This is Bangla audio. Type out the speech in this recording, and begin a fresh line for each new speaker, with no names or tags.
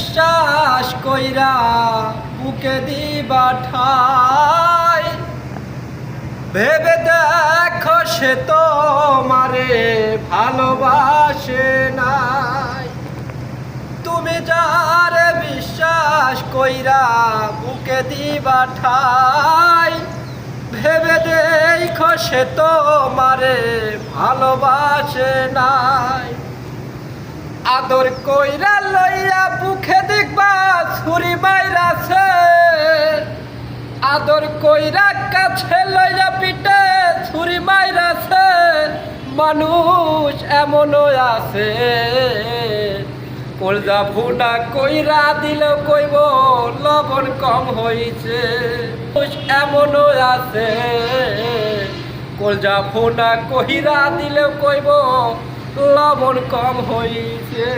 বিশ্বাস কইরা বুকে দিবা ঠাই, ভেবে দেখো সে তোমারে ভালোবাসে নাই। তুমি যারে বিশ্বাস কইরা বুকে দিবা ঠাই, ভেবে দেখো সে তোমারে ভালোবাসে নাই। আদর কইরা লইয়া বুকে দেখবা ছুরি মাইরাছে, আদর কইরা কাছে লইয়া পিঠে ছুরি মাইরাছে। মানুষ এমনও আছে কলজা ভুনা কইরা দিল কইব লবণ কম হইছে। মানুষ এমনও আছে কলজা ভুনা কইরা দিল কইব লবণ কম হইছে।